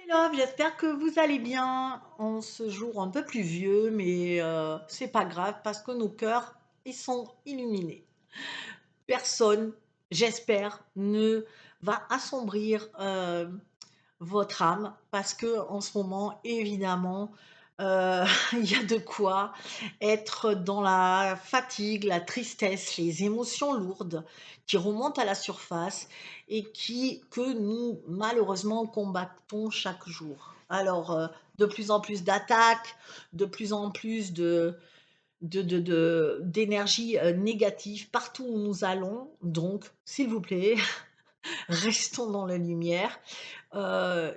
Love, j'espère que vous allez bien en ce jour un peu pluvieux, mais c'est pas grave parce que nos cœurs, ils sont illuminés. Personne, j'espère, ne va assombrir votre âme parce que en ce moment, évidemment, il y a de quoi être dans la fatigue, la tristesse, les émotions lourdes qui remontent à la surface et que nous, malheureusement, combattons chaque jour. Alors, de plus en plus d'attaques, de plus en plus d'énergie négative partout où nous allons. Donc, s'il vous plaît, restons dans la lumière.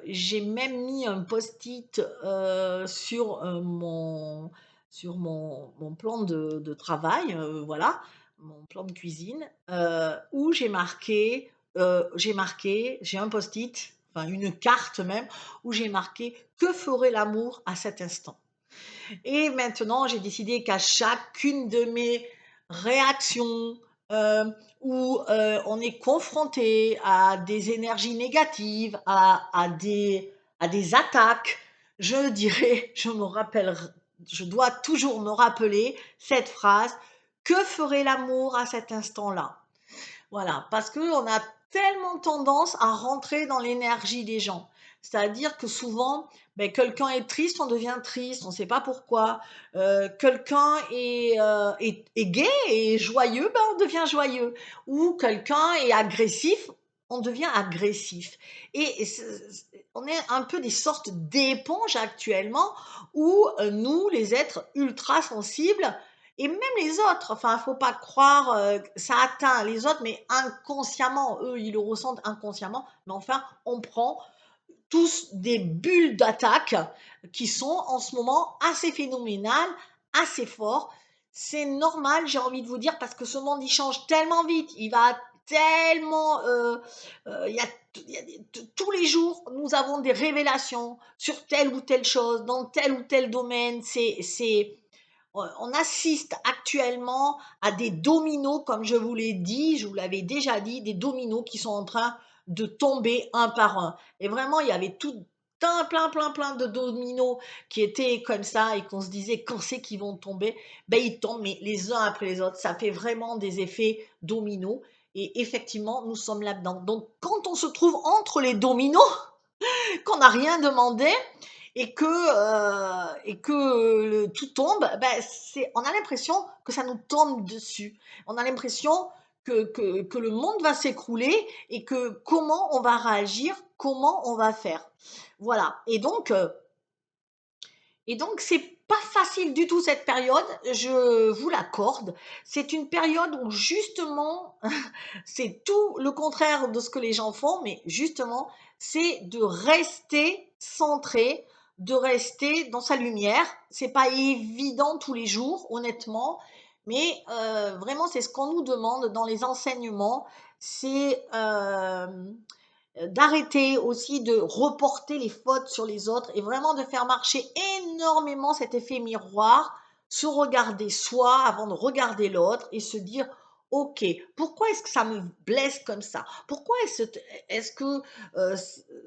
J'ai même mis un post-it sur mon plan de travail, voilà, mon plan de cuisine, où j'ai un post-it, enfin une carte même, où j'ai marqué que ferait l'amour à cet instant. Et maintenant, j'ai décidé qu'à chacune de mes réactions où on est confronté à des énergies négatives, à des attaques, je dirais, je dois toujours me rappeler cette phrase, que ferait l'amour à cet instant-là? Voilà, parce qu'on a tellement tendance à rentrer dans l'énergie des gens. C'est-à-dire que souvent, ben, quelqu'un est triste, on devient triste, on ne sait pas pourquoi. Quelqu'un est gai et joyeux, ben, on devient joyeux. Ou quelqu'un est agressif, on devient agressif. On est un peu des sortes d'éponges actuellement où nous, les êtres ultra sensibles, et même les autres, enfin, il ne faut pas croire, ça atteint les autres, mais inconsciemment, eux, ils le ressentent inconsciemment, mais enfin, on prend tous des bulles d'attaque qui sont en ce moment assez phénoménales, assez forts. C'est normal, j'ai envie de vous dire, parce que ce monde, il change tellement vite, il va tellement... il y a, tous les jours, nous avons des révélations sur telle ou telle chose, dans tel ou tel domaine. On assiste actuellement à des dominos, comme je vous l'ai dit, je vous l'avais déjà dit, des dominos qui sont en train de tomber un par un. Et vraiment, il y avait tout plein de dominos qui étaient comme ça et qu'on se disait quand c'est qu'ils vont tomber, ben ils tombent, mais les uns après les autres. Ça fait vraiment des effets dominos. Et effectivement, nous sommes là-dedans. Donc, quand on se trouve entre les dominos, qu'on n'a rien demandé, et que tout tombe, ben on a l'impression que ça nous tombe dessus. On a l'impression que le monde va s'écrouler et que comment on va réagir, comment on va faire. Voilà. Et donc, c'est pas facile du tout cette période, je vous l'accorde. C'est une période où justement, c'est tout le contraire de ce que les gens font, mais justement, c'est de rester centré, de rester dans sa lumière. C'est pas évident tous les jours, honnêtement, mais vraiment, c'est ce qu'on nous demande dans les enseignements. C'est d'arrêter aussi de reporter les fautes sur les autres et vraiment de faire marcher énormément cet effet miroir, se regarder soi avant de regarder l'autre et se dire ok, pourquoi est-ce que ça me blesse comme ça? Pourquoi est-ce que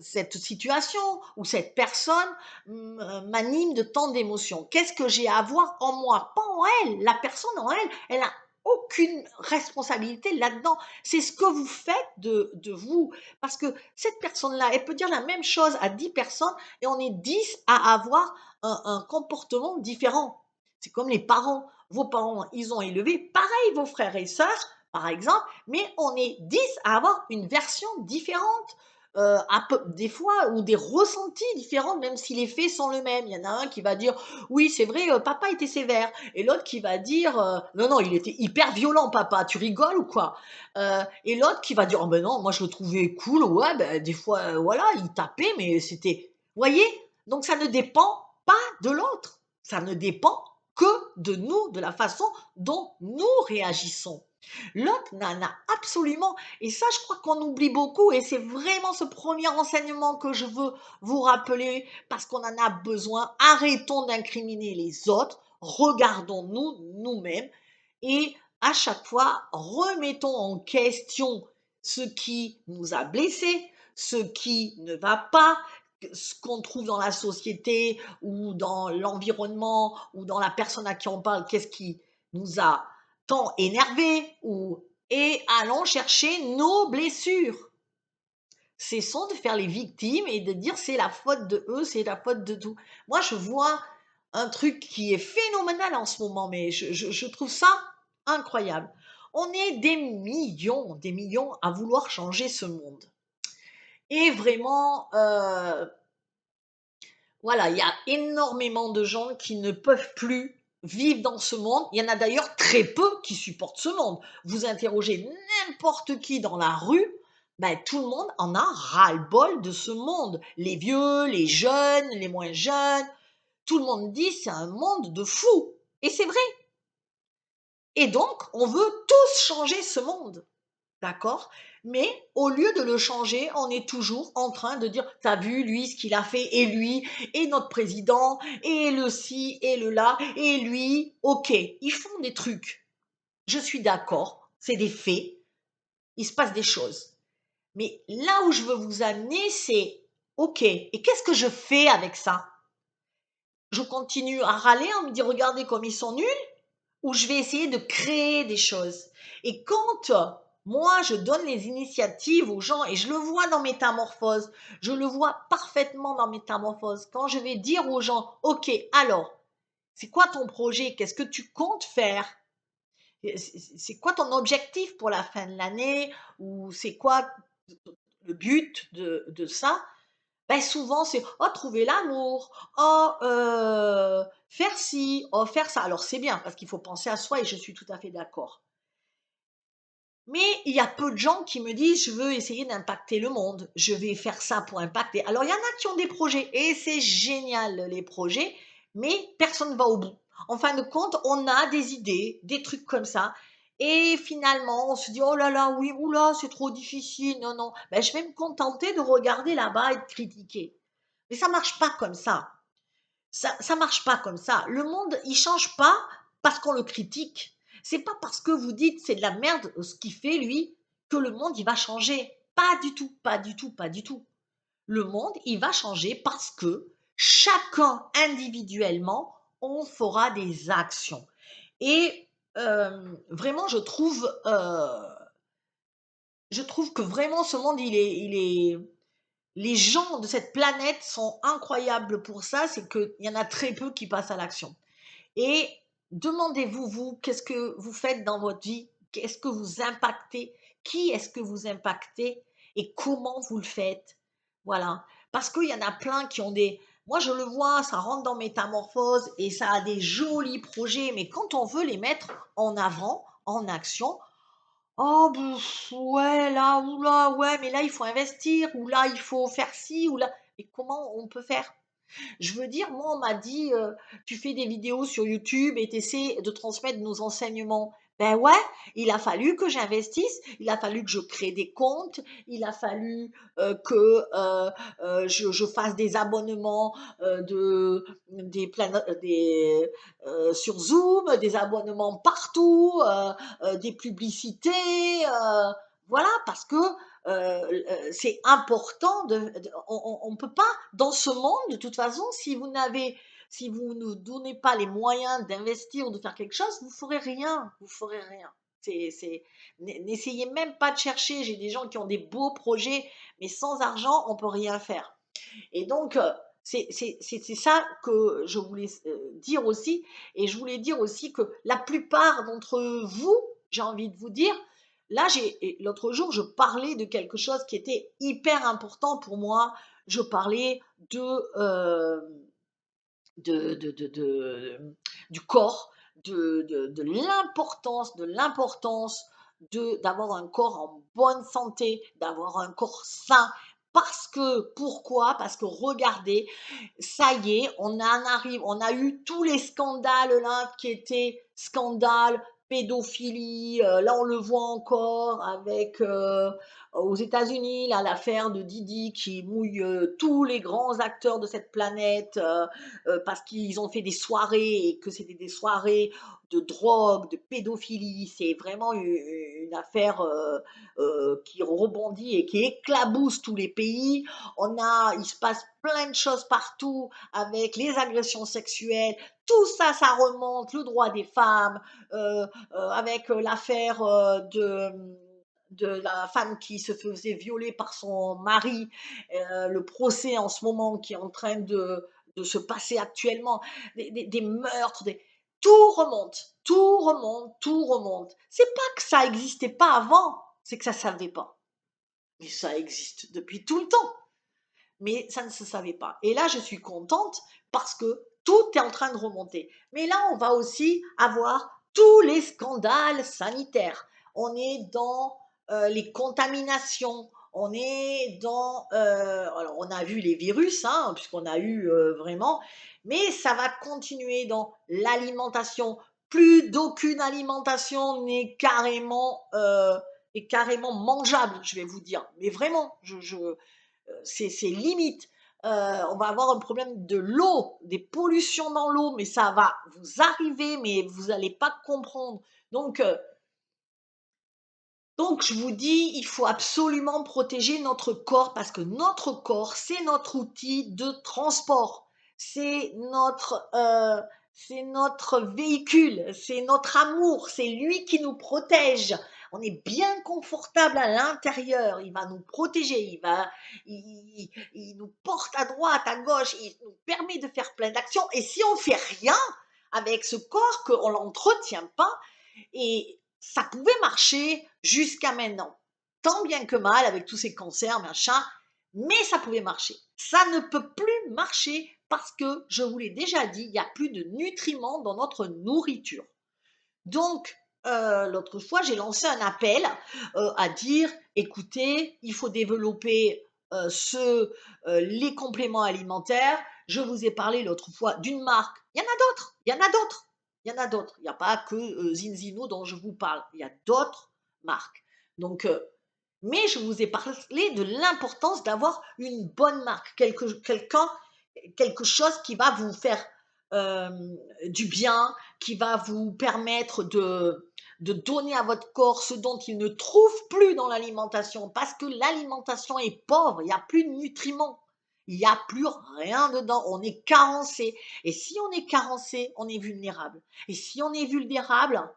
cette situation ou cette personne m'anime de tant d'émotions? Qu'est-ce que j'ai à voir en moi? Pas en elle. La personne en elle, elle a aucune responsabilité là-dedans. C'est ce que vous faites de vous. Parce que cette personne-là, elle peut dire la même chose à 10 personnes et on est 10 à avoir un comportement différent. C'est comme les parents. Vos parents, ils ont élevé pareil vos frères et sœurs, par exemple, mais on est 10 à avoir une version différente. Des fois, ou des ressentis différents, même si les faits sont les mêmes. Il y en a un qui va dire, oui, c'est vrai, papa était sévère. Et l'autre qui va dire, non, non, il était hyper violent, papa, tu rigoles ou quoi? Et l'autre qui va dire, oh ben non, moi je le trouvais cool, ouais, ben, des fois, voilà, il tapait, mais c'était... Voyez? Donc ça ne dépend pas de l'autre. Ça ne dépend que de nous, de la façon dont nous réagissons. L'autre n'en a absolument, et ça je crois qu'on oublie beaucoup, et c'est vraiment ce premier enseignement que je veux vous rappeler, parce qu'on en a besoin. Arrêtons d'incriminer les autres, regardons-nous nous-mêmes, et à chaque fois, remettons en question ce qui nous a blessés, ce qui ne va pas, ce qu'on trouve dans la société ou dans l'environnement ou dans la personne à qui on parle, qu'est-ce qui nous a tant énervé et allons chercher nos blessures. Cessons de faire les victimes et de dire c'est la faute de eux, c'est la faute de tout. Moi, je vois un truc qui est phénoménal en ce moment, mais je trouve ça incroyable. On est des millions à vouloir changer ce monde. Et vraiment, voilà, il y a énormément de gens qui ne peuvent plus vivre dans ce monde. Il y en a d'ailleurs très peu qui supportent ce monde. Vous interrogez n'importe qui dans la rue, ben, tout le monde en a ras-le-bol de ce monde. Les vieux, les jeunes, les moins jeunes, tout le monde dit c'est un monde de fous. Et c'est vrai. Et donc, on veut tous changer ce monde. D'accord? Mais au lieu de le changer, on est toujours en train de dire, t'as vu lui ce qu'il a fait, et lui, et notre président, et le ci, et le là, et lui, ok, ils font des trucs. Je suis d'accord, c'est des faits, il se passe des choses. Mais là où je veux vous amener, c'est, ok, et qu'est-ce que je fais avec ça? Je continue à râler, on me dit, regardez comme ils sont nuls, où je vais essayer de créer des choses. Et quand moi, je donne les initiatives aux gens, et je le vois dans Métamorphose, je le vois parfaitement dans Métamorphose, quand je vais dire aux gens, OK, alors, c'est quoi ton projet? Qu'est-ce que tu comptes faire? C'est quoi ton objectif pour la fin de l'année? Ou c'est quoi le but de ça? Ben souvent, c'est oh, trouver l'amour, oh, faire ci, oh, faire ça. Alors, c'est bien parce qu'il faut penser à soi et je suis tout à fait d'accord. Mais il y a peu de gens qui me disent je veux essayer d'impacter le monde, je vais faire ça pour impacter. Alors, il y en a qui ont des projets et c'est génial les projets, mais personne ne va au bout. En fin de compte, on a des idées, des trucs comme ça. Et finalement, on se dit, oh là là, oui, oula, c'est trop difficile, non, non. Ben, je vais me contenter de regarder là-bas et de critiquer. Mais ça marche pas comme ça. Ça marche pas comme ça. Le monde, il change pas parce qu'on le critique. C'est pas parce que vous dites c'est de la merde ce qu'il fait lui que le monde il va changer. Pas du tout, pas du tout, pas du tout. Le monde il va changer parce que chacun individuellement on fera des actions. Et vraiment je trouve que vraiment ce monde les gens de cette planète sont incroyables pour ça, c'est qu'il y en a très peu qui passent à l'action. Et demandez-vous, vous, qu'est-ce que vous faites dans votre vie? Qu'est-ce que vous impactez? Qui est-ce que vous impactez? Et comment vous le faites? Voilà. Parce qu'il y en a plein qui ont des... Moi, je le vois, ça rentre dans Métamorphose et ça a des jolis projets, mais quand on veut les mettre en avant, en action, oh, ouais, là, ou là, ouais, mais là, il faut investir, ou là, il faut faire ci, ou là. Et comment on peut faire? Je veux dire, moi, on m'a dit, tu fais des vidéos sur YouTube et tu essaies de transmettre nos enseignements. Ben ouais, il a fallu que j'investisse, il a fallu que je crée des comptes, il a fallu que je fasse des abonnements sur Zoom, des abonnements partout, des publicités, voilà, parce que c'est important on ne peut pas dans ce monde, de toute façon, si vous ne donnez pas les moyens d'investir ou de faire quelque chose, vous ferez rien. Vous ferez rien. N'essayez même pas de chercher. J'ai des gens qui ont des beaux projets, mais sans argent, on peut rien faire. Et donc, c'est ça que je voulais dire aussi. Et je voulais dire aussi que la plupart d'entre vous, j'ai envie de vous dire, là, l'autre jour, je parlais de quelque chose qui était hyper important pour moi. Je parlais du corps, de l'importance d'avoir un corps en bonne santé, d'avoir un corps sain. Parce que, pourquoi? Parce que regardez, ça y est, on a eu tous les scandales là qui étaient scandales, pédophilie, là on le voit encore avec aux États-Unis, là, l'affaire de Didi qui mouille tous les grands acteurs de cette planète parce qu'ils ont fait des soirées et que c'était des soirées de drogue, de pédophilie. C'est vraiment une affaire qui rebondit et qui éclabousse tous les pays. Il se passe plein de choses partout avec les agressions sexuelles. Tout ça, ça remonte, le droit des femmes, avec l'affaire de la femme qui se faisait violer par son mari, le procès en ce moment qui est en train de se passer actuellement, des meurtres, tout remonte, tout remonte, tout remonte. C'est pas que ça n'existait pas avant, c'est que ça ne savait pas. Mais ça existe depuis tout le temps. Mais ça ne se savait pas. Et là, je suis contente parce que tout est en train de remonter. Mais là, on va aussi avoir tous les scandales sanitaires. On est dans les contaminations. On est dans... alors, on a vu les virus, hein, puisqu'on a eu vraiment... Mais ça va continuer dans l'alimentation. Plus d'aucune alimentation est carrément mangeable, je vais vous dire. Mais vraiment, c'est limite. On va avoir un problème de l'eau, des pollutions dans l'eau, mais ça va vous arriver, mais vous n'allez pas comprendre. Donc, euh, donc, je vous dis, il faut absolument protéger notre corps parce que notre corps, c'est notre outil de transport. C'est notre véhicule, c'est notre amour, c'est lui qui nous protège. On est bien confortable à l'intérieur, il va nous protéger, il nous porte à droite, à gauche, il nous permet de faire plein d'actions. Et si on fait rien avec ce corps, qu'on l'entretient pas, et ça pouvait marcher jusqu'à maintenant. Tant bien que mal, avec tous ces cancers, machin, mais ça pouvait marcher. Ça ne peut plus marcher parce que, je vous l'ai déjà dit, il n'y a plus de nutriments dans notre nourriture. Donc, l'autre fois, j'ai lancé un appel à dire, écoutez, il faut développer les compléments alimentaires. Je vous ai parlé l'autre fois d'une marque. Il y en a d'autres, il y en a d'autres, il y en a d'autres. Il n'y a pas que Zinzino dont je vous parle. Il y a d'autres marques. Donc, mais je vous ai parlé de l'importance d'avoir une bonne marque, quelque chose qui va vous faire euh, du bien, qui va vous permettre de donner à votre corps ce dont il ne trouve plus dans l'alimentation, parce que l'alimentation est pauvre, il n'y a plus de nutriments, il n'y a plus rien dedans, on est carencé. Et si on est carencé, on est vulnérable. Et si on est vulnérable,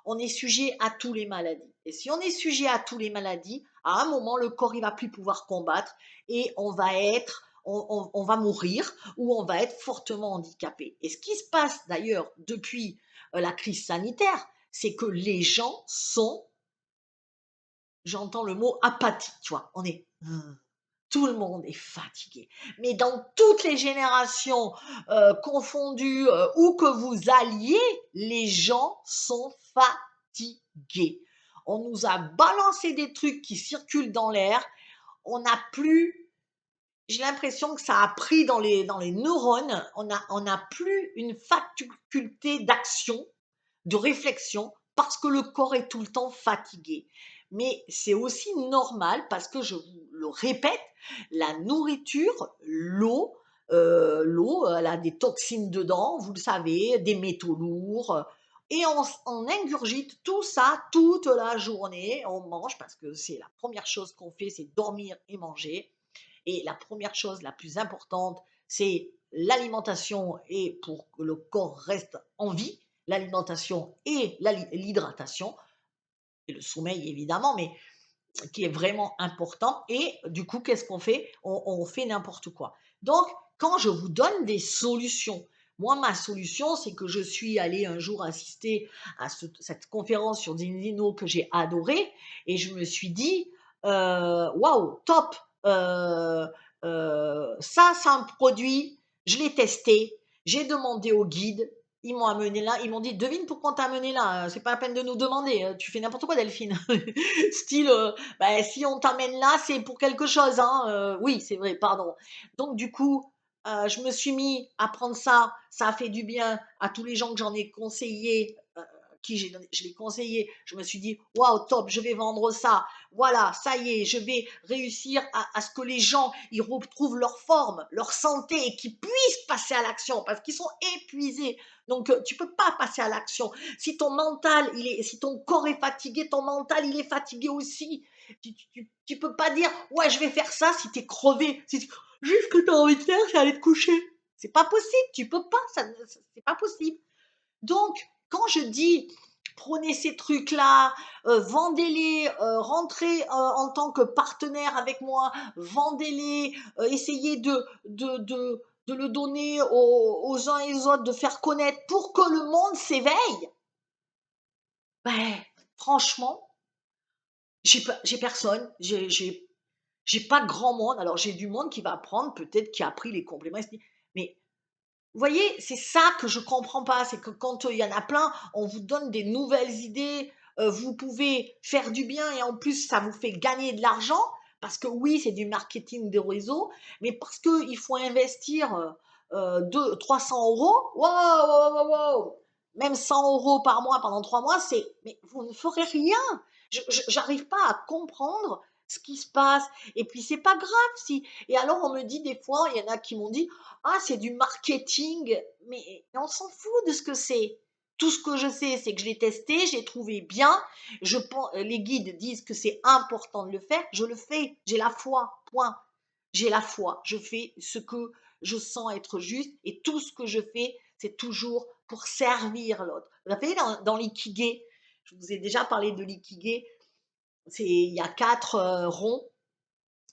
on est sujet à tous les maladies. Et si on est sujet à tous les maladies, à un moment, le corps, il va plus pouvoir combattre et on va mourir ou on va être fortement handicapé. Et ce qui se passe d'ailleurs depuis la crise sanitaire, c'est que les gens sont, j'entends le mot apathie, tu vois, tout le monde est fatigué. Mais dans toutes les générations confondues, où que vous alliez, les gens sont fatigués. On nous a balancé des trucs qui circulent dans l'air. On n'a plus, j'ai l'impression que ça a pris dans les neurones. On n'a plus une faculté d'action, de réflexion, parce que le corps est tout le temps fatigué. Mais c'est aussi normal parce que, je vous le répète, la nourriture, l'eau, elle a des toxines dedans, vous le savez, des métaux lourds. Et on ingurgite tout ça toute la journée. On mange parce que c'est la première chose qu'on fait, c'est dormir et manger. Et la première chose la plus importante, c'est l'alimentation et pour que le corps reste en vie, l'alimentation et l'hydratation, et le sommeil évidemment, mais qui est vraiment important. Et du coup, qu'est-ce qu'on fait? On fait n'importe quoi. Donc, quand je vous donne des solutions, moi, ma solution, c'est que je suis allée un jour assister à cette conférence sur Zinzino que j'ai adorée, et je me suis dit, waouh, top, euh, ça, c'est un produit, je l'ai testé, j'ai demandé au guide, ils m'ont amené là, ils m'ont dit, devine pourquoi on t'a amené là, c'est pas la peine de nous demander, tu fais n'importe quoi, Delphine. Style, bah, si on t'emmène là, c'est pour quelque chose, hein. Oui, c'est vrai, pardon. Donc du coup, je me suis mis à prendre ça. Ça a fait du bien à tous les gens que j'en ai conseillé, qui je l'ai conseillé, je me suis dit, waouh, top, je vais vendre ça. Voilà, ça y est, je vais réussir à ce que les gens ils retrouvent leur forme, leur santé et qu'ils puissent passer à l'action parce qu'ils sont épuisés. Donc, tu peux pas passer à l'action. Si ton mental, si ton corps est fatigué, ton mental, il est fatigué aussi. Tu peux pas dire, ouais, je vais faire ça si tu es crevé. Juste ce que tu as envie de faire, c'est aller te coucher. C'est pas possible, tu peux pas, c'est pas possible. Donc, quand je dis prenez ces trucs-là, vendez-les, rentrez en tant que partenaire avec moi, vendez-les, essayez de le donner aux uns et aux autres, de faire connaître pour que le monde s'éveille. Ben, franchement, j'ai personne, j'ai pas grand monde. Alors, j'ai du monde qui va apprendre, peut-être qui a appris les compléments, mais vous voyez, c'est ça que je comprends pas, c'est que quand il y en a plein, on vous donne des nouvelles idées, vous pouvez faire du bien et en plus ça vous fait gagner de l'argent, parce que oui, c'est du marketing de réseau, mais parce qu'il faut investir 300 euros, wow, wow, wow, même 100 euros par mois pendant 3 mois, mais vous ne ferez rien. J'arrive pas à comprendre ce qui se passe. Et puis c'est pas grave si. Et alors on me dit des fois, il y en a qui m'ont dit, ah, c'est du marketing, mais on s'en fout de ce que c'est. Tout ce que je sais, c'est que je l'ai testé, j'ai trouvé bien. Les guides disent que c'est important de le faire, je le fais. J'ai la foi, point. J'ai la foi. Je fais ce que je sens être juste et tout ce que je fais, c'est toujours pour servir l'autre. Vous savez, dans l'ikigai, je vous ai déjà parlé de l'ikigai, il y a 4 ronds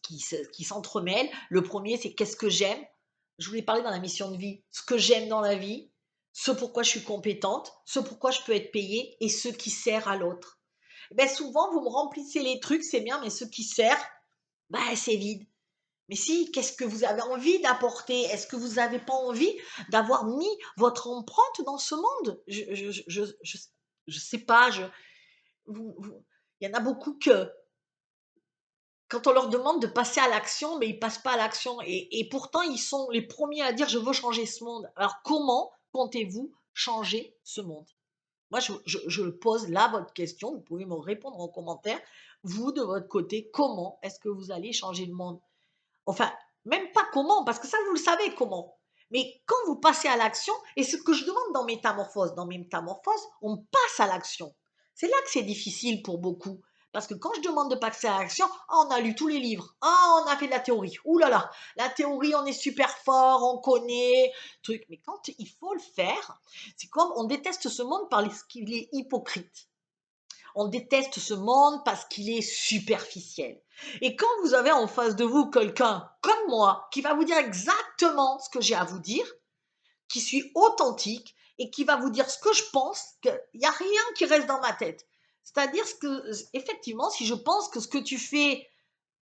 qui s'entremêlent. Le premier, c'est qu'est-ce que j'aime. Je vous l'ai parlé dans la mission de vie. Ce que j'aime dans la vie, ce pourquoi je suis compétente, ce pourquoi je peux être payée et ce qui sert à l'autre. Ben souvent, vous me remplissez les trucs, c'est bien, mais ce qui sert, ben, c'est vide. Mais si, qu'est-ce que vous avez envie d'apporter? Est-ce que vous n'avez pas envie d'avoir mis votre empreinte dans ce monde? Je sais pas. Il y en a beaucoup que quand on leur demande de passer à l'action, mais ils passent pas à l'action. Et pourtant, ils sont les premiers à dire je veux changer ce monde. Alors, comment comptez-vous changer ce monde? Moi, je pose là votre question. Vous pouvez me répondre en commentaire. Vous, de votre côté, comment est-ce que vous allez changer le monde? Enfin, même pas comment, parce que ça, vous le savez comment. Mais quand vous passez à l'action, et ce que je demande dans Métamorphose, on passe à l'action. C'est là que c'est difficile pour beaucoup. Parce que quand je demande de passer à l'action, ah, on a lu tous les livres, ah, on a fait de la théorie, ouh là là, la théorie, on est super fort, on connaît, truc. Mais quand il faut le faire, c'est comme on déteste ce monde parce qu'il est hypocrite. On déteste ce monde parce qu'il est superficiel. Et quand vous avez en face de vous quelqu'un comme moi qui va vous dire exactement ce que j'ai à vous dire, qui suis authentique et qui va vous dire ce que je pense, qu'il n'y a rien qui reste dans ma tête. C'est-à-dire que, effectivement, si je pense que ce que tu fais,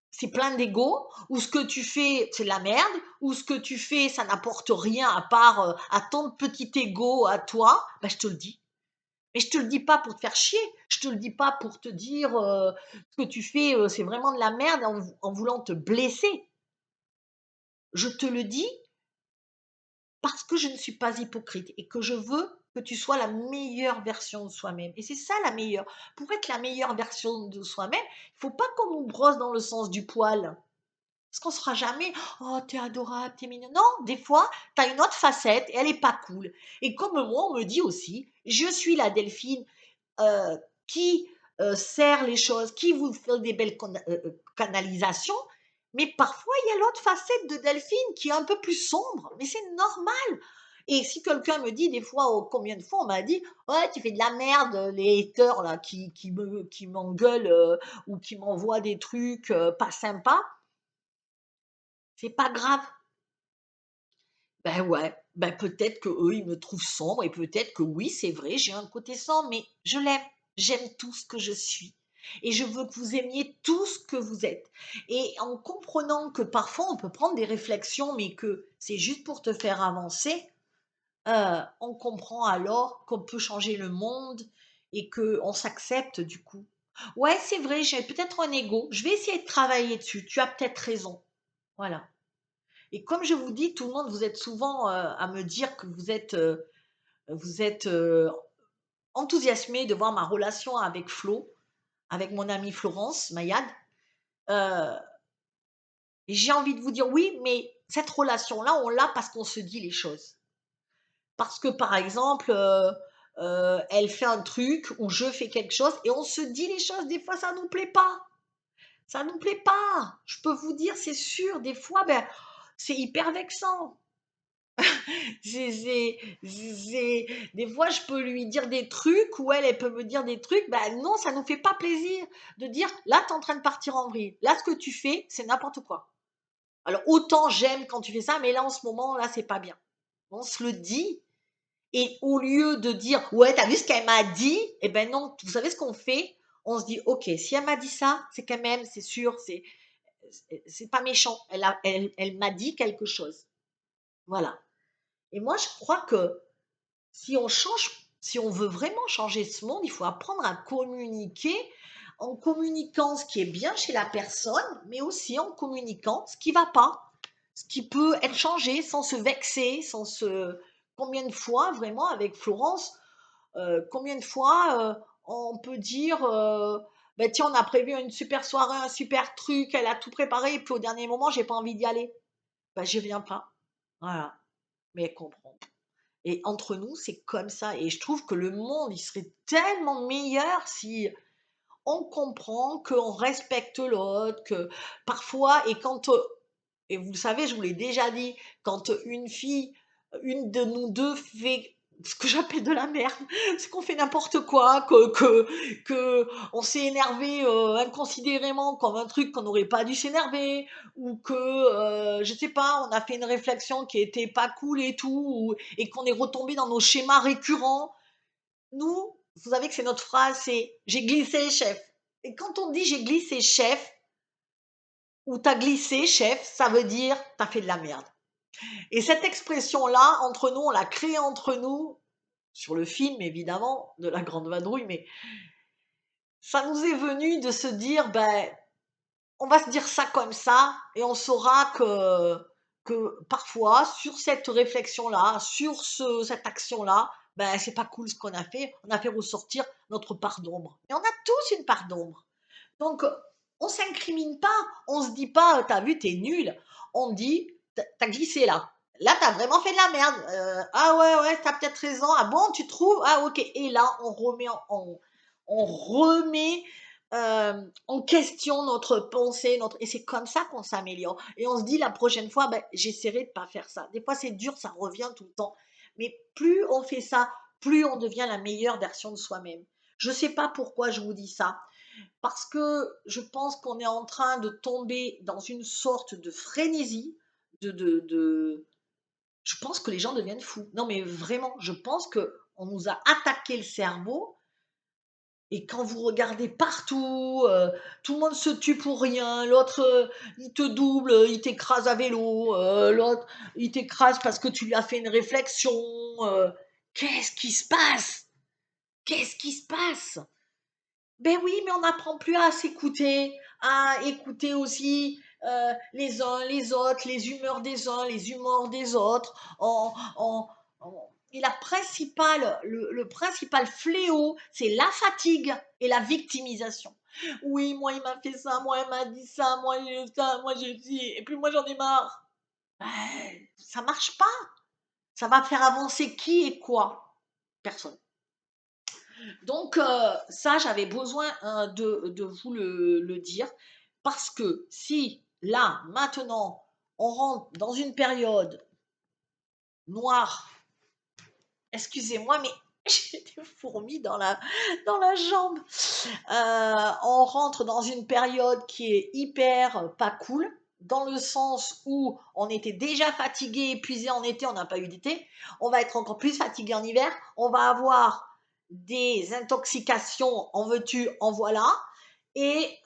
c'est plein d'ego, ou ce que tu fais, c'est de la merde, ou ce que tu fais, ça n'apporte rien à part à ton petit ego à toi, ben je te le dis. Mais je te le dis pas pour te faire chier, je te le dis pas pour te dire ce que tu fais, c'est vraiment de la merde en voulant te blesser. Je te le dis parce que je ne suis pas hypocrite et que je veux que tu sois la meilleure version de soi-même. Et c'est ça la meilleure. Pour être la meilleure version de soi-même, il faut pas qu'on nous brosse dans le sens du poil. Parce qu'on sera jamais, oh, t'es adorable, t'es mignonne. Non, des fois, t'as une autre facette et elle est pas cool. Et comme moi, on me dit aussi, je suis la Delphine qui sert les choses, qui vous fait des belles canalisations, mais parfois il y a l'autre facette de Delphine qui est un peu plus sombre, mais c'est normal. Et si quelqu'un me dit des fois, oh, combien de fois on m'a dit, ouais, tu fais de la merde, les haters là, qui m'engueulent ou qui m'envoient des trucs pas sympas, c'est pas grave. Ben ouais, ben peut-être que eux ils me trouvent sombre et peut-être que oui, c'est vrai, j'ai un côté sombre, mais je l'aime. J'aime tout ce que je suis. Et je veux que vous aimiez tout ce que vous êtes. Et en comprenant que parfois on peut prendre des réflexions, mais que c'est juste pour te faire avancer, on comprend alors qu'on peut changer le monde et qu'on s'accepte du coup. Ouais, c'est vrai, j'ai peut-être un ego. Je vais essayer de travailler dessus. Tu as peut-être raison. Voilà. Et comme je vous dis, tout le monde, vous êtes souvent à me dire que vous êtes enthousiasmée de voir ma relation avec Flo, avec mon amie Florence Mayad. Euh, et j'ai envie de vous dire oui, mais cette relation-là, on l'a parce qu'on se dit les choses. Parce que par exemple, elle fait un truc ou je fais quelque chose et on se dit les choses. Des fois, ça nous plaît pas. Ça nous plaît pas. Je peux vous dire, c'est sûr. Des fois, ben, c'est hyper vexant. Des fois, je peux lui dire des trucs ou elle peut me dire des trucs. Ben non, ça nous fait pas plaisir de dire là, tu es en train de partir en vrille. Là, ce que tu fais, c'est n'importe quoi. Alors, autant j'aime quand tu fais ça, mais là, en ce moment, là, c'est pas bien. On se le dit. Et au lieu de dire ouais, t'as vu ce qu'elle m'a dit, eh ben non, vous savez ce qu'on fait? On se dit ok, si elle m'a dit ça, c'est quand même, c'est sûr, c'est pas méchant. Elle m'a dit quelque chose. Voilà. Et moi, je crois que si on change, si on veut vraiment changer ce monde, il faut apprendre à communiquer en communiquant ce qui est bien chez la personne, mais aussi en communiquant ce qui va pas, ce qui peut être changé sans se vexer, sans se. Combien de fois, vraiment, avec Florence, combien de fois on peut dire ben tiens, on a prévu une super soirée, un super truc, elle a tout préparé, et puis au dernier moment, j'ai pas envie d'y aller. Ben, j'y viens pas. Voilà. Mais elle comprend. Et entre nous, c'est comme ça. Et je trouve que le monde, il serait tellement meilleur si on comprend, qu'on respecte l'autre, que parfois, et quand, et vous le savez, je vous l'ai déjà dit, quand une fille, une de nous deux fait ce que j'appelle de la merde, c'est qu'on fait n'importe quoi, que on s'est énervé inconsidérément comme un truc qu'on n'aurait pas dû s'énerver, ou que je sais pas, on a fait une réflexion qui était pas cool et tout, et qu'on est retombé dans nos schémas récurrents. Nous, vous savez que c'est notre phrase, c'est j'ai glissé, chef. Et quand on dit j'ai glissé, chef, ou t'as glissé, chef, ça veut dire t'as fait de la merde. Et cette expression-là, entre nous, on l'a créée entre nous, sur le film évidemment, de la Grande Vadrouille, mais ça nous est venu de se dire, ben, on va se dire ça comme ça, et on saura que parfois, sur cette réflexion-là, sur cette action-là, ben, c'est pas cool ce qu'on a fait ressortir notre part d'ombre. Et on a tous une part d'ombre. Donc, on s'incrimine pas, on se dit pas, t'as vu, t'es nul. On dit, t'as glissé là. Là, t'as vraiment fait de la merde. Ah ouais, ouais, t'as peut-être raison. Ah bon, tu trouves? Ah ok. Et là, on remet en question notre pensée, et c'est comme ça qu'on s'améliore. Et on se dit la prochaine fois, ben, j'essaierai de pas faire ça. Des fois, c'est dur, ça revient tout le temps. Mais plus on fait ça, plus on devient la meilleure version de soi-même. Je sais pas pourquoi je vous dis ça, parce que je pense qu'on est en train de tomber dans une sorte de frénésie, de. Je pense que les gens deviennent fous. Non, mais vraiment, je pense que on nous a attaqué le cerveau. Et quand vous regardez partout, tout le monde se tue pour rien. L'autre, il te double, il t'écrase à vélo. L'autre, il t'écrase parce que tu lui as fait une réflexion. euh, Qu'est-ce qui se passe? Qu'est-ce qui se passe? Ben oui, mais on n'apprend plus à s'écouter, à écouter aussi les uns, les autres, les humeurs des uns, les humeurs des autres. Et le principal fléau, c'est la fatigue et la victimisation. Oui, moi, il m'a fait ça, moi, il m'a dit ça, moi, ça, moi, j'ai dit, et puis moi, j'en ai marre. Ben, ça marche pas. Ça va faire avancer qui et quoi? Personne. Donc ça, j'avais besoin de vous le dire, parce que si là, maintenant, on rentre dans une période noire, excusez-moi, mais j'ai des fourmis dans la jambe. On rentre dans une période qui est hyper pas cool, dans le sens où on était déjà fatigué, épuisé en été, on n'a pas eu d'été. On va être encore plus fatigué en hiver. On va avoir des intoxications, en veux-tu, en voilà, et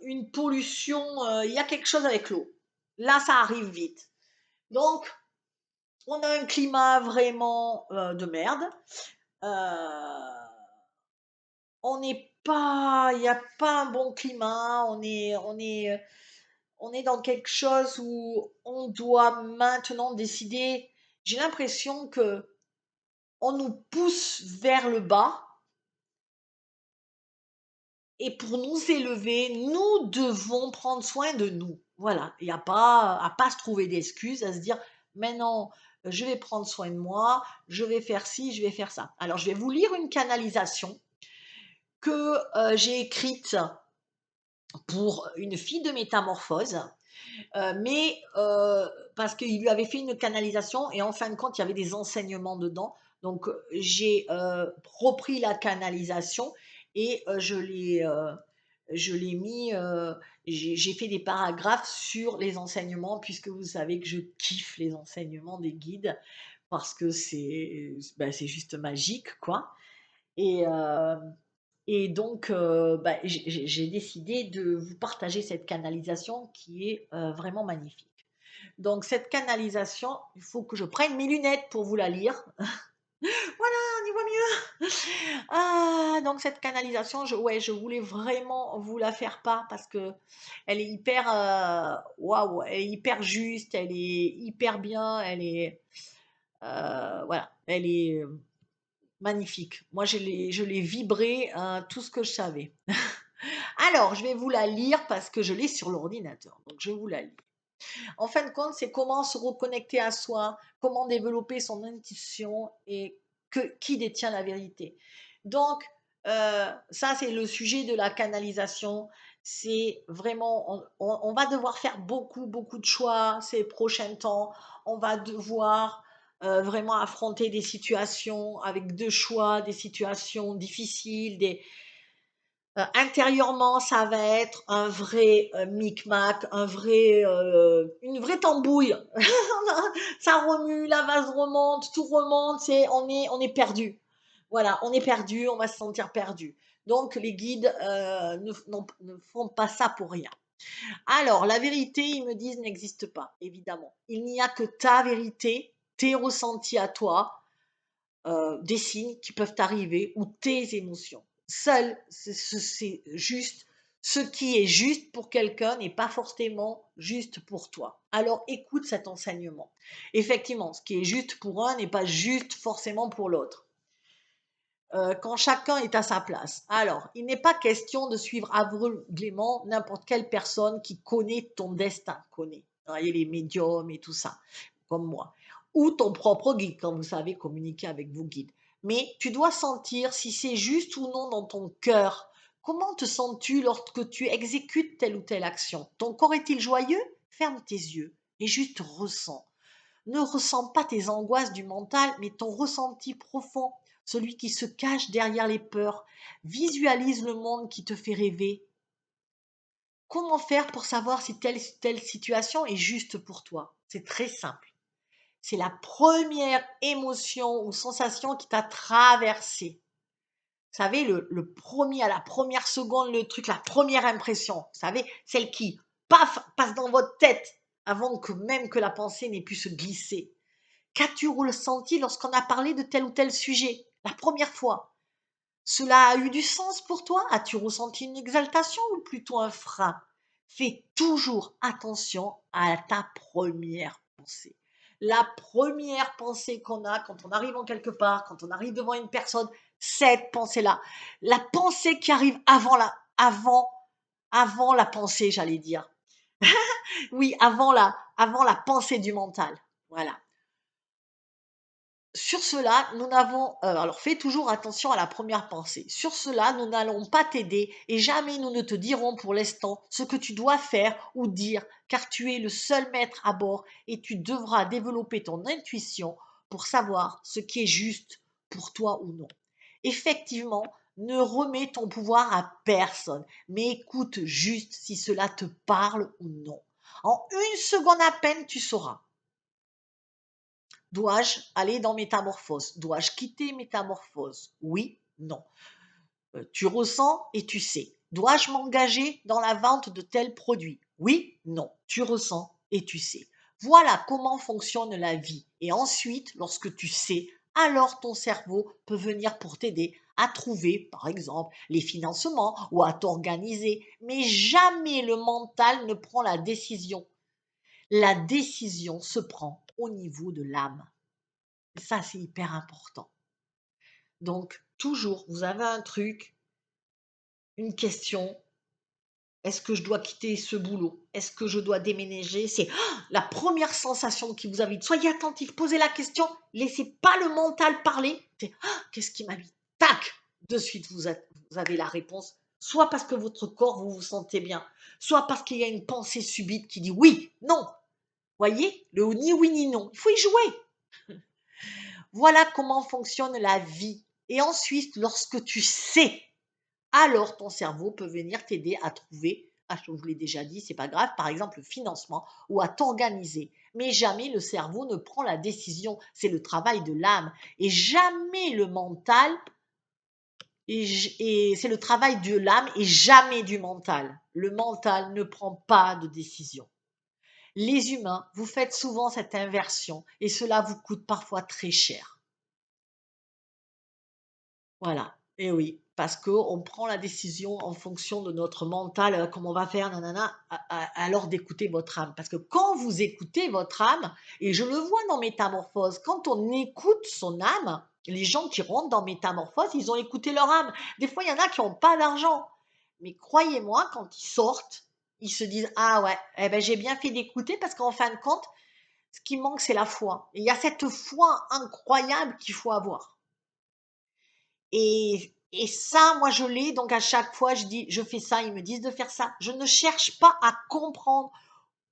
une pollution. Il y a quelque chose avec l'eau. Là, ça arrive vite. Donc, on a un climat vraiment de merde. Euh, on n'est pas, il n'y a pas un bon climat, on est dans quelque chose où on doit maintenant décider. J'ai l'impression que on nous pousse vers le bas et pour nous élever, nous devons prendre soin de nous. Voilà, il n'y a pas à pas se trouver d'excuses, à se dire: «Mais non, je vais prendre soin de moi, je vais faire ci, je vais faire ça». Alors je vais vous lire une canalisation que, j'ai écrite pour une fille de métamorphose. Mais parce qu'il lui avait fait une canalisation et en fin de compte, il y avait des enseignements dedans. Donc j'ai, repris la canalisation et je l'ai mis, j'ai fait des paragraphes sur les enseignements puisque vous savez que je kiffe les enseignements des guides parce que c'est juste magique, quoi. Et donc bah, j'ai décidé de vous partager cette canalisation qui est, vraiment magnifique. Donc cette canalisation, il faut que je prenne mes lunettes pour vous la lire. Voilà, on y voit mieux. Ah, donc cette canalisation, ouais, je voulais vraiment vous la faire part parce que elle est hyper, waouh, elle est hyper juste, elle est hyper bien, voilà, elle est magnifique. Moi, je l'ai vibrée, tout ce que je savais. Alors, je vais vous la lire parce que je l'ai sur l'ordinateur. Donc, je vous la lis. En fin de compte, c'est comment se reconnecter à soi, comment développer son intuition et qui détient la vérité. Donc, ça, c'est le sujet de la canalisation. C'est vraiment, on va devoir faire beaucoup, beaucoup de choix ces prochains temps. On va devoir vraiment affronter des situations avec deux choix, des situations difficiles, intérieurement, ça va être un vrai micmac, une vraie tambouille. Ça remue, la vase remonte, tout remonte, on est perdu. Voilà, on est perdu, on va se sentir perdu. Donc les guides ne font pas ça pour rien. Alors, la vérité, ils me disent, n'existe pas, évidemment. Il n'y a que ta vérité, tes ressentis à toi, des signes qui peuvent arriver ou tes émotions. Seul, c'est juste ce qui est juste pour quelqu'un n'est pas forcément juste pour toi. Alors écoute cet enseignement. Effectivement, ce qui est juste pour un n'est pas juste forcément pour l'autre. Quand chacun est à sa place. Alors, il n'est pas question de suivre aveuglément n'importe quelle personne qui connaît ton destin, connaît. Vous voyez, les médiums et tout ça, comme moi. Ou ton propre guide, quand vous savez communiquer avec vos guides. Mais tu dois sentir si c'est juste ou non dans ton cœur. Comment te sens-tu lorsque tu exécutes telle ou telle action? Ton corps est-il joyeux? Ferme tes yeux et juste ressens. Ne ressens pas tes angoisses du mental, mais ton ressenti profond, celui qui se cache derrière les peurs. Visualise le monde qui te fait rêver. Comment faire pour savoir si telle situation est juste pour toi? C'est très simple. C'est la première émotion ou sensation qui t'a traversé. Vous savez, le premier, à la première seconde, le truc, la première impression, vous savez, celle qui, paf, passe dans votre tête avant que même que la pensée n'ait pu se glisser. Qu'as-tu ressenti lorsqu'on a parlé de tel ou tel sujet la première fois? Cela a eu du sens pour toi? As-tu ressenti une exaltation ou plutôt un frein? Fais toujours attention à ta première pensée. La première pensée qu'on a quand on arrive en quelque part, quand on arrive devant une personne, cette pensée-là. La pensée qui arrive avant la pensée, j'allais dire. Oui, avant la pensée du mental. Voilà. Sur cela, nous n'avons, alors fais toujours attention à la première pensée. Sur cela, nous n'allons pas t'aider et jamais nous ne te dirons pour l'instant ce que tu dois faire ou dire, car tu es le seul maître à bord et tu devras développer ton intuition pour savoir ce qui est juste pour toi ou non. Effectivement, ne remets ton pouvoir à personne, mais écoute juste si cela te parle ou non. En une seconde à peine, tu sauras. Dois-je aller dans métamorphose? Dois-je quitter métamorphose? Oui, non. Tu ressens et tu sais. Dois-je m'engager dans la vente de tel produit? Oui, non. Tu ressens et tu sais. Voilà comment fonctionne la vie. Et ensuite, lorsque tu sais, alors ton cerveau peut venir pour t'aider à trouver, par exemple, les financements ou à t'organiser. Mais jamais le mental ne prend la décision. La décision se prend au niveau de l'âme. Ça, c'est hyper important. Donc, toujours, vous avez un truc, une question. Est-ce que je dois quitter ce boulot? Est-ce que je dois déménager? C'est la première sensation qui vous habite. Soyez attentif, posez la question, laissez pas le mental parler. Qu'est-ce qui m'habite? Tac! De suite, vous avez la réponse. Soit parce que votre corps, vous vous sentez bien, soit parce qu'il y a une pensée subite qui dit oui, non. Voyez? Le ni oui ni non. Il faut y jouer. Voilà comment fonctionne la vie. Et ensuite, lorsque tu sais, alors ton cerveau peut venir t'aider à trouver, je vous l'ai déjà dit, c'est pas grave, par exemple le financement ou à t'organiser. Mais jamais le cerveau ne prend la décision, c'est le travail de l'âme. Et jamais le mental, et c'est le travail de l'âme et jamais du mental. Le mental ne prend pas de décision. Les humains, vous faites souvent cette inversion et cela vous coûte parfois très cher. Voilà, et oui, parce qu'on prend la décision en fonction de notre mental, comment on va faire, nanana, alors d'écouter votre âme. Parce que quand vous écoutez votre âme, et je le vois dans Métamorphose, quand on écoute son âme, les gens qui rentrent dans Métamorphose, ils ont écouté leur âme. Des fois, il y en a qui n'ont pas d'argent. Mais croyez-moi, quand ils sortent, ils se disent, ah ouais, eh ben, j'ai bien fait d'écouter parce qu'en fin de compte, ce qui manque, c'est la foi. Et il y a cette foi incroyable qu'il faut avoir. Et ça, moi, je l'ai. Donc, à chaque fois, je dis, je fais ça. Ils me disent de faire ça. Je ne cherche pas à comprendre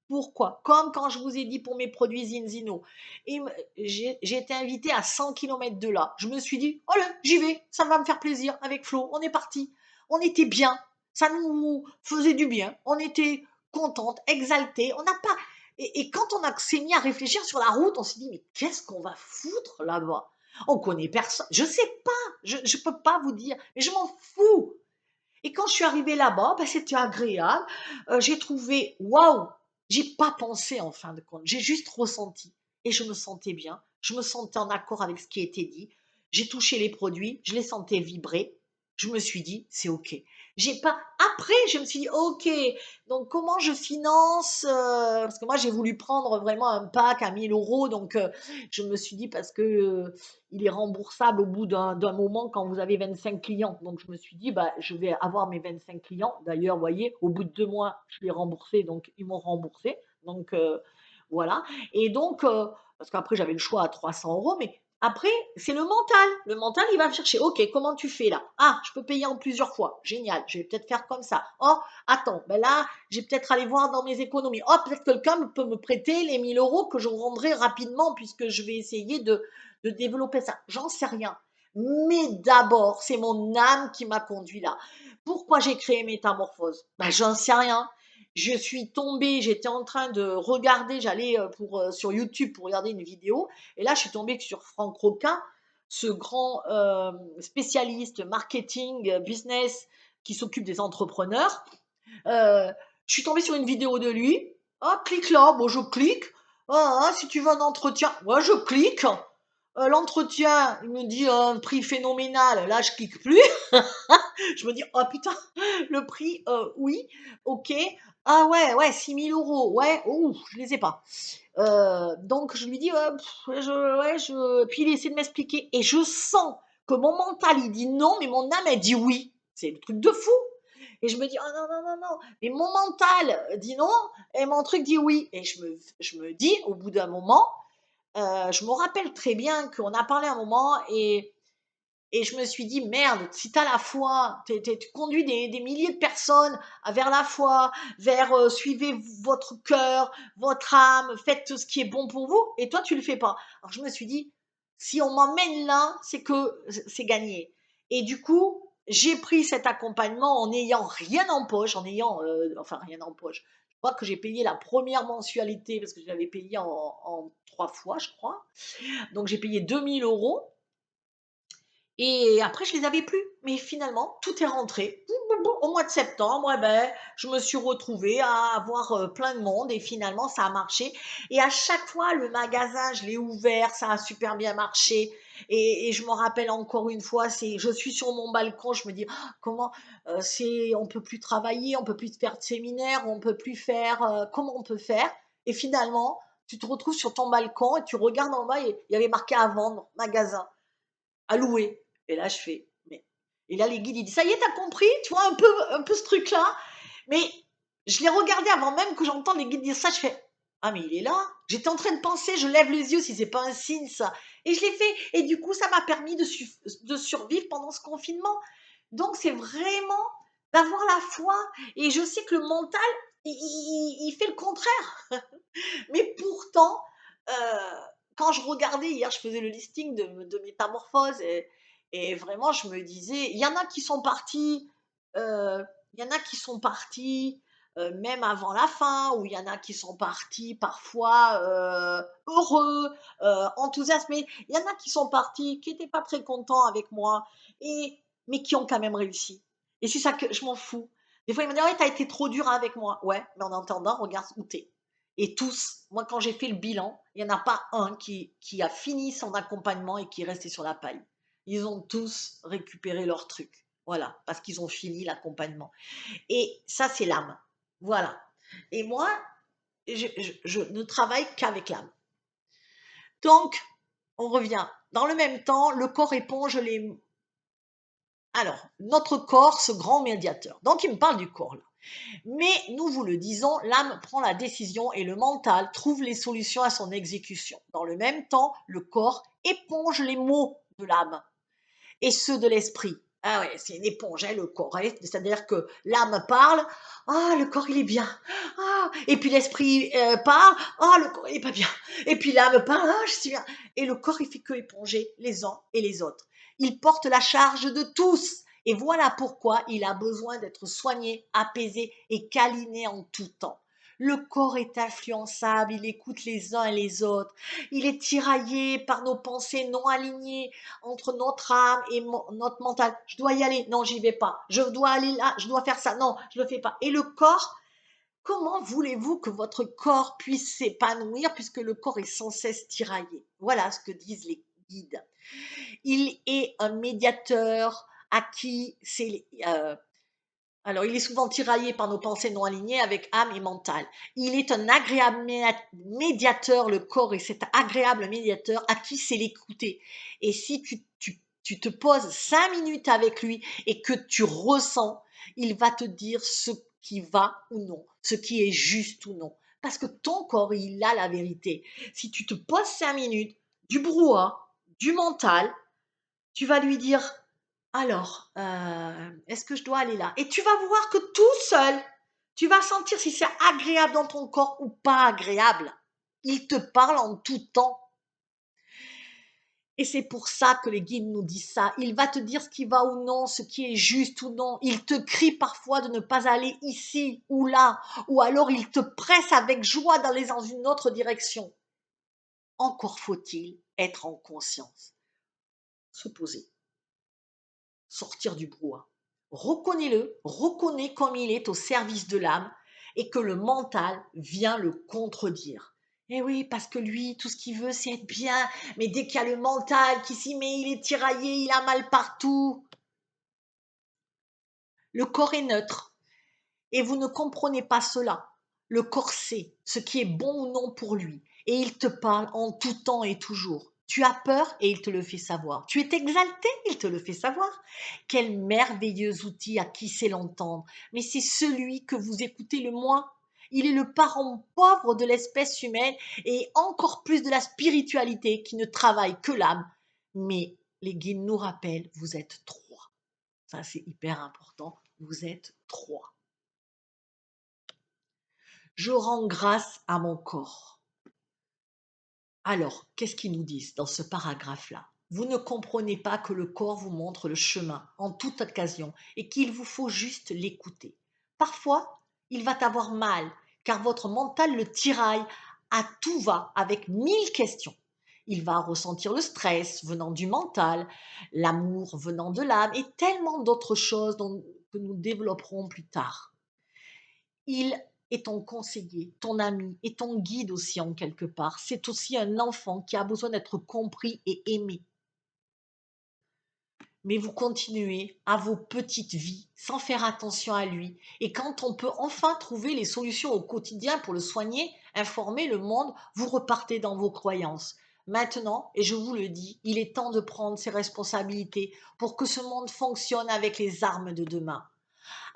pourquoi. Comme quand je vous ai dit pour mes produits Zinzino. Et j'ai été invitée à 100 kilomètres de là. Je me suis dit, oh là, j'y vais. Ça va me faire plaisir avec Flo. On est parti. On était bien. Ça nous faisait du bien. On était contente, exaltée. On n'a pas. Et quand s'est mis à réfléchir sur la route, on s'est dit, mais qu'est-ce qu'on va foutre là-bas? On connaît personne. Je sais pas. Je ne peux pas vous dire. Mais je m'en fous. Et quand je suis arrivée là-bas, ben, c'était agréable. J'ai trouvé, waouh, j'ai pas pensé en fin de compte. J'ai juste ressenti. Et je me sentais bien. Je me sentais en accord avec ce qui était dit. J'ai touché les produits. Je les sentais vibrer. Je me suis dit, c'est OK. J'ai pas. Après, je me suis dit, OK. Donc, comment je finance parce que moi, j'ai voulu prendre vraiment un pack à 1 000 euros. Donc, je me suis dit, parce que il est remboursable au bout d'un moment quand vous avez 25 clients. Donc, je me suis dit, bah, je vais avoir mes 25 clients. D'ailleurs, vous voyez, au bout de 2 mois, je l'ai remboursé. Donc, ils m'ont remboursé. Donc, voilà. Et donc, parce qu'après, j'avais le choix à 300 euros. Mais après, c'est le mental. Le mental, il va me chercher. OK, comment tu fais là? Ah, je peux payer en plusieurs fois. Génial. Je vais peut-être faire comme ça. Oh, attends, ben là, j'ai peut-être aller voir dans mes économies. Oh, peut-être que quelqu'un peut me prêter les 1 000 euros que je rendrai rapidement puisque je vais essayer de développer ça. J'en sais rien. Mais d'abord, c'est mon âme qui m'a conduit là. Pourquoi j'ai créé Métamorphose? Ben, j'en sais rien. Je suis tombée, j'étais en train de regarder, j'allais sur YouTube pour regarder une vidéo, et là je suis tombée sur Franck Roquin, ce grand spécialiste marketing, business, qui s'occupe des entrepreneurs. Euh, je suis tombée sur une vidéo de lui. Ah, clique là, bon, je clique. Ah, si tu veux un entretien, ouais, je clique. L'entretien, il me dit un prix phénoménal. Là, je clique plus. Je me dis, oh putain, le prix, oui, ok. Ah ouais, ouais, 6 000 euros. Ouais, ouh, je les ai pas. Donc, je lui dis, puis il essaie de m'expliquer. Et je sens que mon mental, il dit non, mais mon âme, elle dit oui. C'est le truc de fou. Et je me dis, oh non, non, non, non. Mais mon mental dit non et mon truc dit oui. Et je me dis, au bout d'un moment, je me rappelle très bien qu'on a parlé un moment et je me suis dit, merde, si tu as la foi, tu conduis des milliers de personnes vers la foi, vers suivez votre cœur, votre âme, faites tout ce qui est bon pour vous, et toi, tu le fais pas. Alors je me suis dit, si on m'emmène là, c'est que c'est gagné. Et du coup, j'ai pris cet accompagnement en n'ayant rien en poche, enfin rien en poche. Je crois que j'ai payé la première mensualité parce que je l'avais payé en 3 fois, je crois. Donc j'ai payé 2 000 euros. Et après, je les avais plus. Mais finalement, tout est rentré. Au mois de septembre, eh ben, je me suis retrouvée à avoir plein de monde et finalement, ça a marché. Et à chaque fois, le magasin, je l'ai ouvert, ça a super bien marché. Et je me rappelle encore une fois, je suis sur mon balcon, je me dis, ah, comment, on peut plus travailler, on peut plus faire de séminaire, on peut plus faire, comment on peut faire? Et finalement, tu te retrouves sur ton balcon et tu regardes en bas et il y avait marqué à vendre, magasin, à louer. Et là, je fais, mais. Et là, les guides, ils disent, ça y est, t'as compris? Tu vois, un peu ce truc-là. Mais je l'ai regardé avant même que j'entende les guides dire ça. Je fais, ah, mais il est là. J'étais en train de penser, je lève les yeux si c'est pas un signe, ça. Et je l'ai fait. Et du coup, ça m'a permis de survivre pendant ce confinement. Donc, c'est vraiment d'avoir la foi. Et je sais que le mental, il fait le contraire. Mais pourtant, quand je regardais, hier, je faisais le listing de métamorphoses et vraiment, je me disais, il y en a qui sont partis, il y en a qui sont partis même avant la fin, ou il y en a qui sont partis parfois heureux, enthousiasmés. Il y en a qui sont partis, qui n'étaient pas très contents avec moi, mais qui ont quand même réussi. Et c'est ça que je m'en fous. Des fois, ils me disent, ouais, t'as été trop dur avec moi. Ouais, mais en attendant, regarde où t'es. Et tous, moi quand j'ai fait le bilan, il n'y en a pas un qui a fini son accompagnement et qui est resté sur la paille. Ils ont tous récupéré leur truc. Voilà, parce qu'ils ont fini l'accompagnement. Et ça, c'est l'âme. Voilà. Et moi, je ne travaille qu'avec l'âme. Donc, on revient. Dans le même temps, le corps éponge les. Alors, notre corps, ce grand médiateur. Donc, il me parle du corps là. Mais nous vous le disons, l'âme prend la décision et le mental trouve les solutions à son exécution. Dans le même temps, le corps éponge les maux de l'âme et ceux de l'esprit. Ah ouais, c'est une éponge, hein, le corps. Hein. C'est-à-dire que l'âme parle, ah, le corps il est bien. Ah, et puis l'esprit parle, ah, le corps il est pas bien. Et puis l'âme parle, ah, je suis bien. Et le corps il fait que éponger les uns et les autres. Il porte la charge de tous. Et voilà pourquoi il a besoin d'être soigné, apaisé et câliné en tout temps. Le corps est influençable, il écoute les uns et les autres. Il est tiraillé par nos pensées non alignées entre notre âme et notre mental. Je dois y aller, non, j'y vais pas. Je dois aller là, je dois faire ça, non, je le fais pas. Et le corps, comment voulez-vous que votre corps puisse s'épanouir puisque le corps est sans cesse tiraillé? Voilà ce que disent les guides. Il est un médiateur à qui c'est alors, il est souvent tiraillé par nos pensées non alignées avec âme et mental. Il est un agréable médiateur, le corps est cet agréable médiateur à qui c'est l'écouter. Et si tu te poses 5 minutes avec lui et que tu ressens, il va te dire ce qui va ou non, ce qui est juste ou non. Parce que ton corps, il a la vérité. Si tu te poses 5 minutes, du brouhaha, du mental, tu vas lui dire alors, est-ce que je dois aller là? Et tu vas voir que tout seul, tu vas sentir si c'est agréable dans ton corps ou pas agréable. Il te parle en tout temps. Et c'est pour ça que les guides nous disent ça. Il va te dire ce qui va ou non, ce qui est juste ou non. Il te crie parfois de ne pas aller ici ou là, ou alors il te presse avec joie d'aller dans une autre direction. Encore faut-il être en conscience, se poser, sortir du brouhaha. Reconnais-le, reconnais comme il est au service de l'âme et que le mental vient le contredire. Eh oui, parce que lui, tout ce qu'il veut, c'est être bien. Mais dès qu'il y a le mental qui s'y met, il est tiraillé, il a mal partout. Le corps est neutre et vous ne comprenez pas cela. Le corps sait ce qui est bon ou non pour lui et il te parle en tout temps et toujours. Tu as peur et il te le fait savoir. Tu es exalté, il te le fait savoir. Quel merveilleux outil à qui sait l'entendre. Mais c'est celui que vous écoutez le moins. Il est le parent pauvre de l'espèce humaine et encore plus de la spiritualité qui ne travaille que l'âme. Mais les guides nous rappellent, vous êtes trois. Ça, c'est hyper important. Vous êtes trois. Je rends grâce à mon corps. Alors, qu'est-ce qu'ils nous disent dans ce paragraphe-là? Vous ne comprenez pas que le corps vous montre le chemin en toute occasion et qu'il vous faut juste l'écouter. Parfois, il va avoir mal car votre mental le tiraille à tout va avec 1000 questions. Il va ressentir le stress venant du mental, l'amour venant de l'âme et tellement d'autres choses que nous développerons plus tard. Il est ton conseiller, ton ami et ton guide aussi en quelque part. C'est aussi un enfant qui a besoin d'être compris et aimé. Mais vous continuez à vos petites vies sans faire attention à lui. Et quand on peut enfin trouver les solutions au quotidien pour le soigner, informer le monde, vous repartez dans vos croyances. Maintenant, et je vous le dis, il est temps de prendre ses responsabilités pour que ce monde fonctionne avec les armes de demain,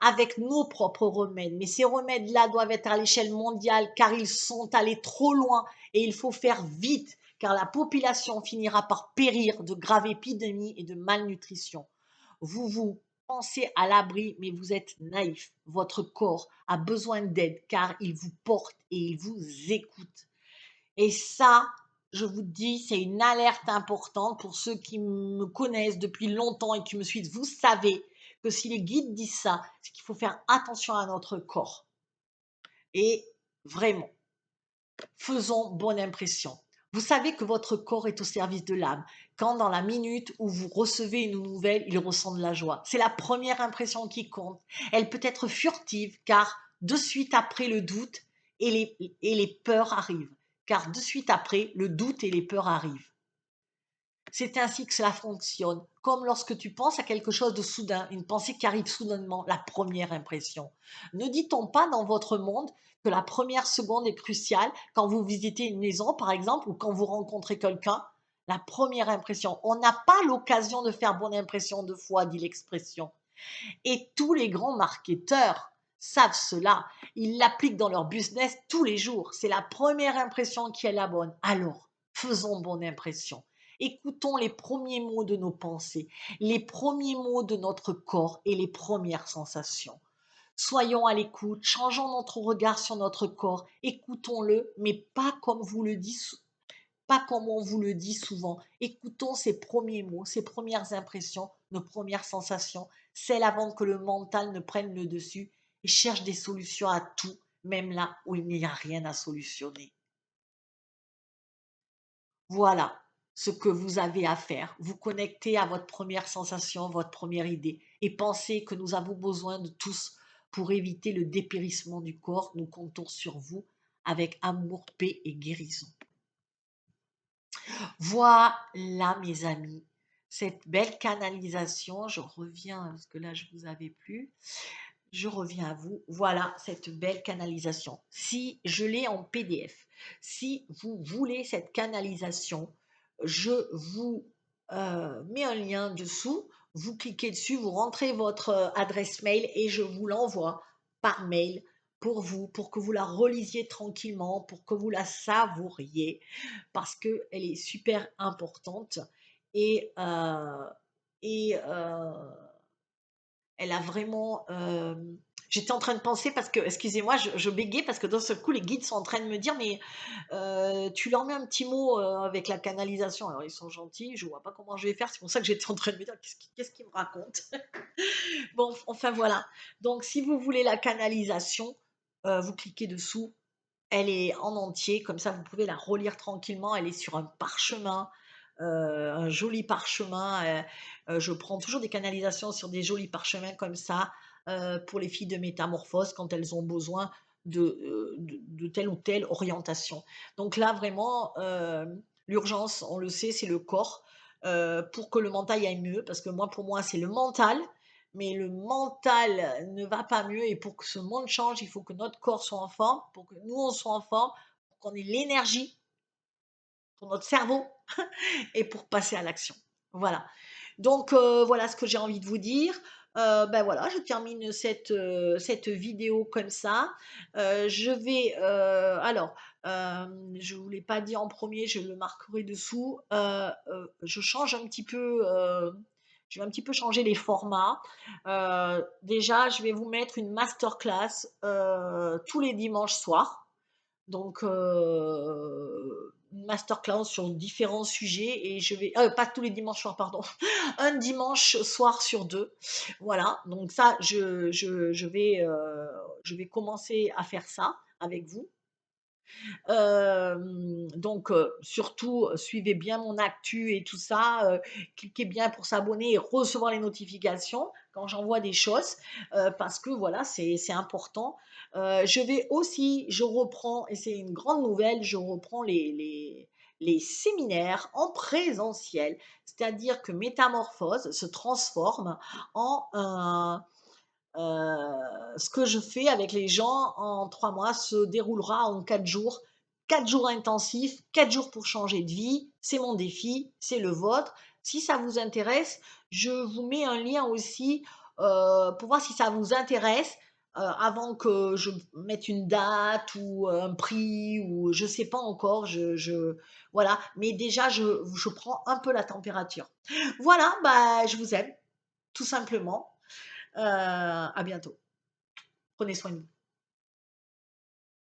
avec nos propres remèdes. Mais ces remèdes-là doivent être à l'échelle mondiale car ils sont allés trop loin et il faut faire vite car la population finira par périr de graves épidémies et de malnutrition. Vous pensez à l'abri, mais vous êtes naïf. Votre corps a besoin d'aide car il vous porte et il vous écoute. Et ça, je vous dis, c'est une alerte importante pour ceux qui me connaissent depuis longtemps et qui me suivent. Vous savez que si les guides disent ça, c'est qu'il faut faire attention à notre corps. Et vraiment, faisons bonne impression. Vous savez que votre corps est au service de l'âme. Quand dans la minute où vous recevez une nouvelle, il ressent de la joie. C'est la première impression qui compte. Elle peut être furtive car de suite après le doute et les peurs arrivent. Car de suite après, le doute et les peurs arrivent. C'est ainsi que cela fonctionne, comme lorsque tu penses à quelque chose de soudain, une pensée qui arrive soudainement, la première impression. Ne dit-on pas dans votre monde que la première seconde est cruciale quand vous visitez une maison, par exemple, ou quand vous rencontrez quelqu'un? La première impression. On n'a pas l'occasion de faire bonne impression deux fois, dit l'expression. Et tous les grands marketeurs savent cela. Ils l'appliquent dans leur business tous les jours. C'est la première impression qui est la bonne. Alors, faisons bonne impression. Écoutons les premiers mots de nos pensées, les premiers mots de notre corps et les premières sensations. Soyons à l'écoute, changeons notre regard sur notre corps, écoutons-le, mais pas comme on vous le dit souvent. Écoutons ces premiers mots, ces premières impressions, nos premières sensations, celles avant que le mental ne prenne le dessus et cherche des solutions à tout, même là où il n'y a rien à solutionner. Voilà ce que vous avez à faire. Vous connectez à votre première sensation, votre première idée et pensez que nous avons besoin de tous pour éviter le dépérissement du corps. Nous comptons sur vous avec amour, paix et guérison. Voilà, mes amis, cette belle canalisation. Je reviens, parce que là, je ne vous avais plus. Je reviens à vous. Voilà cette belle canalisation. Si je l'ai en PDF, si vous voulez cette canalisation, je vous mets un lien dessous. Vous cliquez dessus, vous rentrez votre adresse mail et je vous l'envoie par mail pour vous, pour que vous la relisiez tranquillement, pour que vous la savouriez parce qu'elle est super importante et, euh, et elle a vraiment... j'étais en train de penser parce que, excusez-moi, je bégayais parce que d'un seul coup, les guides sont en train de me dire, mais tu leur mets un petit mot avec la canalisation. Alors, ils sont gentils, je ne vois pas comment je vais faire. C'est pour ça que j'étais en train de me dire, qu'est-ce qu'ils me racontent. Bon, enfin voilà. Donc, si vous voulez la canalisation, vous cliquez dessous. Elle est en entier, comme ça vous pouvez la relire tranquillement. Elle est sur un parchemin, un joli parchemin. Je prends toujours des canalisations sur des jolis parchemins comme ça pour les filles de métamorphose quand elles ont besoin de telle ou telle orientation. Donc là, vraiment, l'urgence, on le sait, c'est le corps pour que le mental aille mieux. Parce que moi, pour moi, c'est le mental mais le mental ne va pas mieux et pour que ce monde change, il faut que notre corps soit en forme, pour que nous on soit en forme, pour qu'on ait l'énergie pour notre cerveau et pour passer à l'action. Voilà. Donc voilà ce que j'ai envie de vous dire. Ben voilà, je termine cette vidéo comme ça. Je vais alors je vous l'ai pas dit en premier, je le marquerai dessous. Je change un petit peu. Je vais un petit peu changer les formats. Déjà, je vais vous mettre une masterclass tous les dimanches soirs. Donc, une masterclass sur différents sujets et je vais, pas tous les dimanches soirs, pardon, un dimanche soir sur deux. Voilà, donc ça, je vais commencer à faire ça avec vous. Donc, surtout, suivez bien mon actu et tout ça. Cliquez bien pour s'abonner et recevoir les notifications quand j'envoie des choses, parce que voilà, c'est important. Je vais aussi, je reprends, et c'est une grande nouvelle, je reprends les séminaires en présentiel, c'est-à-dire que Métamorphose se transforme en ce que je fais avec les gens en 3 mois se déroulera en 4 jours 4 jours intensifs, 4 jours pour changer de vie. C'est mon défi, c'est le vôtre. Si ça vous intéresse, je vous mets un lien aussi pour voir si ça vous intéresse avant que je mette une date ou un prix ou je sais pas encore. Voilà, mais déjà je prends un peu la température. Voilà, bah je vous aime tout simplement. À bientôt. Prenez soin de vous.